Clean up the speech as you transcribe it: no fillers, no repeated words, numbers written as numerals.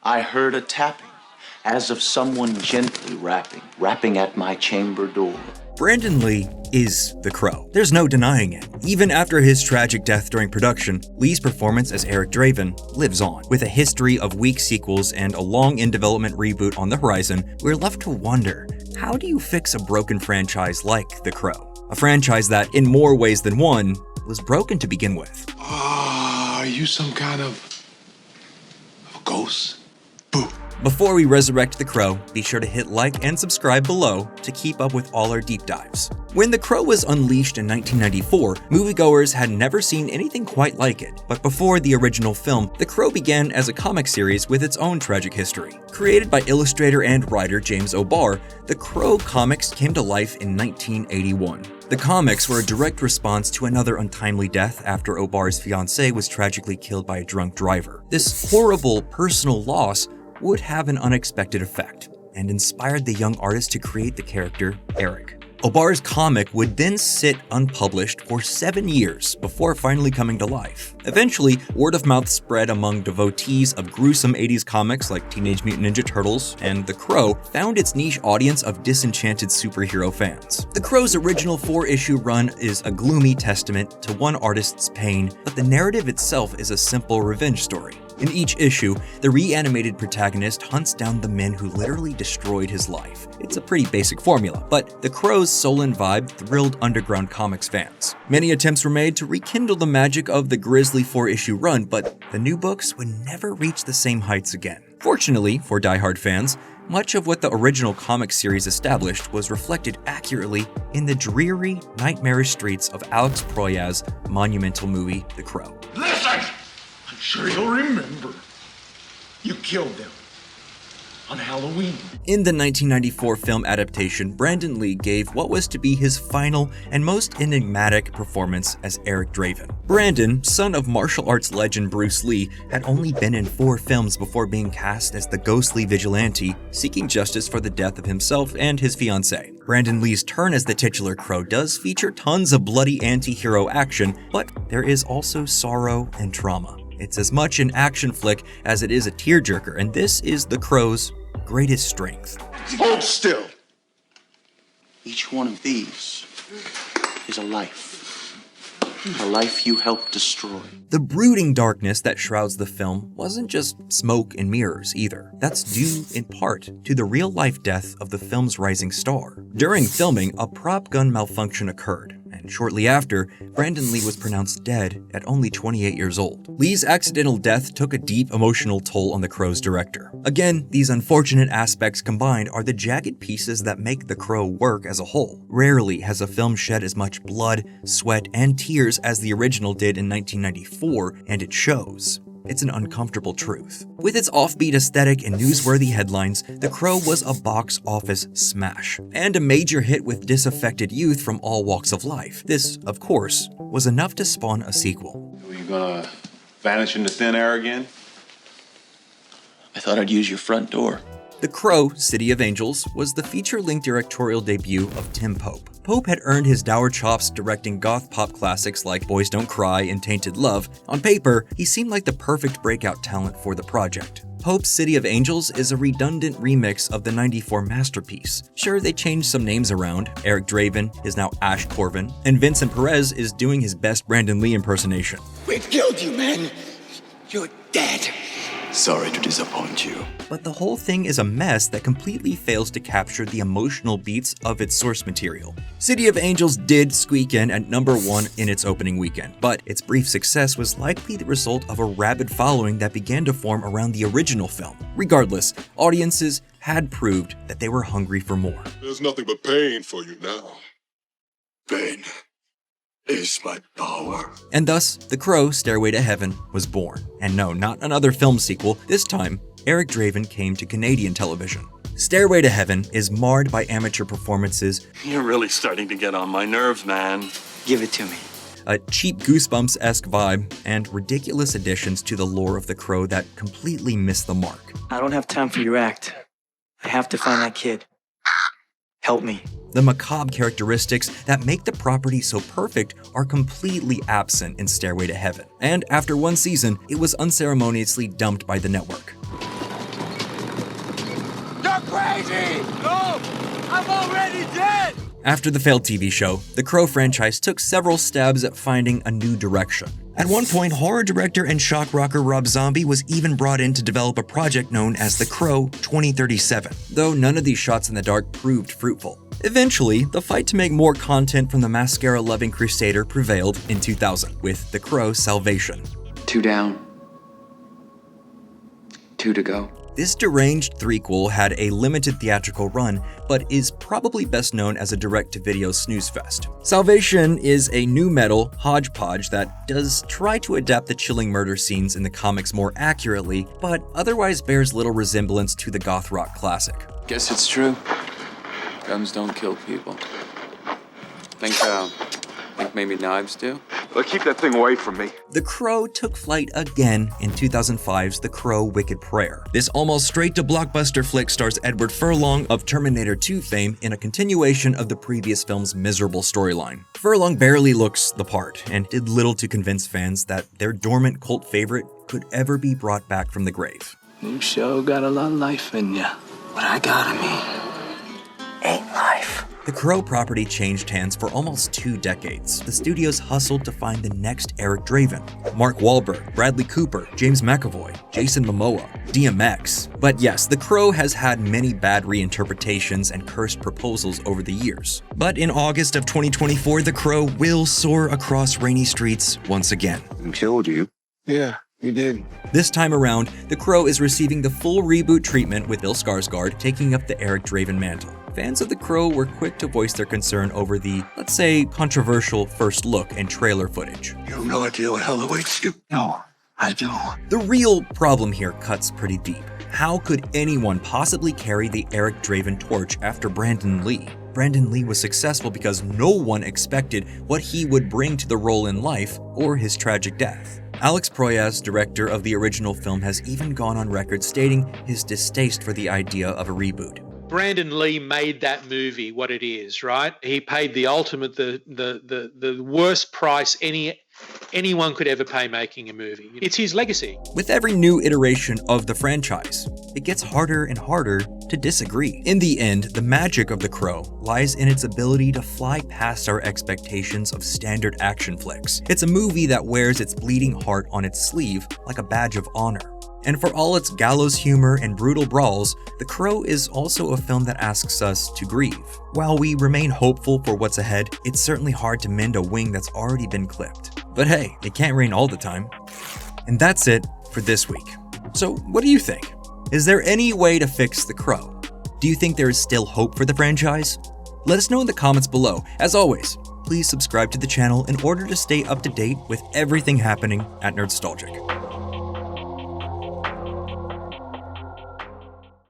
I heard a tapping, as of someone gently rapping at my chamber door. Brandon Lee is the Crow. There's no denying it. Even after his tragic death during production, Lee's performance as Eric Draven lives on. With a history of weak sequels and a long in-development reboot on the horizon, we're left to wonder, how do you fix a broken franchise like The Crow? A franchise that, in more ways than one, was broken to begin with. Are you some kind of a ghost? Boo. Before we resurrect The Crow, be sure to hit like and subscribe below to keep up with all our deep dives. When The Crow was unleashed in 1994, moviegoers had never seen anything quite like it. But before the original film, The Crow began as a comic series with its own tragic history. Created by illustrator and writer James O'Barr, The Crow comics came to life in 1981. The comics were a direct response to another untimely death after O'Barr's fiancée was tragically killed by a drunk driver. This horrible personal loss would have an unexpected effect, and inspired the young artist to create the character Eric. O'Barr's comic would then sit unpublished for 7 years before finally coming to life. Eventually, word of mouth spread among devotees of gruesome 80s comics like Teenage Mutant Ninja Turtles, and The Crow found its niche audience of disenchanted superhero fans. The Crow's original 4-issue run is a gloomy testament to one artist's pain, but the narrative itself is a simple revenge story. In each issue, the reanimated protagonist hunts down the men who literally destroyed his life. It's a pretty basic formula, but The Crow's sullen vibe thrilled underground comics fans. Many attempts were made to rekindle the magic of the grisly 4-issue run, but the new books would never reach the same heights again. Fortunately for diehard fans, much of what the original comic series established was reflected accurately in the dreary, nightmarish streets of Alex Proyas's monumental movie, The Crow. Listen! I'm sure you'll remember. You killed them on Halloween. In the 1994 film adaptation, Brandon Lee gave what was to be his final and most enigmatic performance as Eric Draven. Brandon, son of martial arts legend Bruce Lee, had only been in 4 films before being cast as the ghostly vigilante seeking justice for the death of himself and his fiancée. Brandon Lee's turn as the titular Crow does feature tons of bloody anti-hero action, but there is also sorrow and trauma. It's as much an action flick as it is a tearjerker, and this is The Crow's greatest strength. Hold still. Each one of these is a life you helped destroy. The brooding darkness that shrouds the film wasn't just smoke and mirrors either. That's due in part to the real-life death of the film's rising star. During filming, a prop gun malfunction occurred, and shortly after, Brandon Lee was pronounced dead at only 28 years old. Lee's accidental death took a deep emotional toll on The Crow's director. Again, these unfortunate aspects combined are the jagged pieces that make The Crow work as a whole. Rarely has a film shed as much blood, sweat, and tears as the original did in 1994, and it shows. It's an uncomfortable truth. With its offbeat aesthetic and newsworthy headlines, The Crow was a box office smash, and a major hit with disaffected youth from all walks of life. This, of course, was enough to spawn a sequel. Are you gonna vanish into thin air again? I thought I'd use your front door. The Crow, City of Angels, was the feature-length directorial debut of Tim Pope. Pope had earned his dour chops directing goth pop classics like Boys Don't Cry and Tainted Love. On paper, he seemed like the perfect breakout talent for the project. Pope's City of Angels is a redundant remix of the '94 masterpiece. Sure, they changed some names around. Eric Draven is now Ash Corvin, and Vincent Perez is doing his best Brandon Lee impersonation. We killed you, man. You're dead. Sorry to disappoint you. But the whole thing is a mess that completely fails to capture the emotional beats of its source material. City of Angels did squeak in at #1 in its opening weekend, but its brief success was likely the result of a rabid following that began to form around the original film. Regardless, audiences had proved that they were hungry for more. There's nothing but pain for you now. Pain is my power. And thus, The Crow, Stairway to Heaven was born. And no, not another film sequel. This time, Eric Draven came to Canadian television. Stairway to Heaven is marred by amateur performances. You're really starting to get on my nerves, man. Give it to me. A cheap Goosebumps-esque vibe, and ridiculous additions to the lore of The Crow that completely miss the mark. I don't have time for your act. I have to find that kid. Help me. The macabre characteristics that make the property so perfect are completely absent in Stairway to Heaven. And after one season, it was unceremoniously dumped by the network. crazy! No! I'm already dead! After the failed TV show, the Crow franchise took several stabs at finding a new direction. At one point, horror director and shock rocker Rob Zombie was even brought in to develop a project known as The Crow 2037, though none of these shots in the dark proved fruitful. Eventually, the fight to make more content from the mascara-loving crusader prevailed in 2000 with The Crow Salvation. 2 down. 2 to go. This deranged threequel had a limited theatrical run, but is probably best known as a direct-to-video snooze fest. Salvation is a new metal hodgepodge that does try to adapt the chilling murder scenes in the comics more accurately, but otherwise bears little resemblance to the goth rock classic. Guess it's true. Guns don't kill people. Think maybe knives do? Well, keep that thing away from me. The Crow took flight again in 2005's The Crow Wicked Prayer. This almost straight-to-blockbuster flick stars Edward Furlong of Terminator 2 fame in a continuation of the previous film's miserable storyline. Furlong barely looks the part, and did little to convince fans that their dormant cult favorite could ever be brought back from the grave. You sure got a lot of life in ya. What I got in me ain't life. The Crow property changed hands for almost 2 decades. The studios hustled to find the next Eric Draven. Mark Wahlberg, Bradley Cooper, James McAvoy, Jason Momoa, DMX. But yes, The Crow has had many bad reinterpretations and cursed proposals over the years. But in August of 2024, The Crow will soar across rainy streets once again. I killed you. Yeah, you did. This time around, The Crow is receiving the full reboot treatment with Bill Skarsgård taking up the Eric Draven mantle. Fans of The Crow were quick to voice their concern over the, let's say, controversial first look and trailer footage. You have no idea what hell awaits you. No, I do. The real problem here cuts pretty deep. How could anyone possibly carry the Eric Draven torch after Brandon Lee? Brandon Lee was successful because no one expected what he would bring to the role in life or his tragic death. Alex Proyas, director of the original film, has even gone on record stating his distaste for the idea of a reboot. Brandon Lee made that movie what it is, right? He paid the ultimate, the worst price anyone could ever pay making a movie. It's his legacy. With every new iteration of the franchise, it gets harder and harder to disagree. In the end, the magic of The Crow lies in its ability to fly past our expectations of standard action flicks. It's a movie that wears its bleeding heart on its sleeve like a badge of honor. And for all its gallows humor and brutal brawls, The Crow is also a film that asks us to grieve. While we remain hopeful for what's ahead, it's certainly hard to mend a wing that's already been clipped. But hey, it can't rain all the time. And that's it for this week. So what do you think? Is there any way to fix The Crow? Do you think there is still hope for the franchise? Let us know in the comments below. As always, please subscribe to the channel in order to stay up to date with everything happening at Nerdstalgic.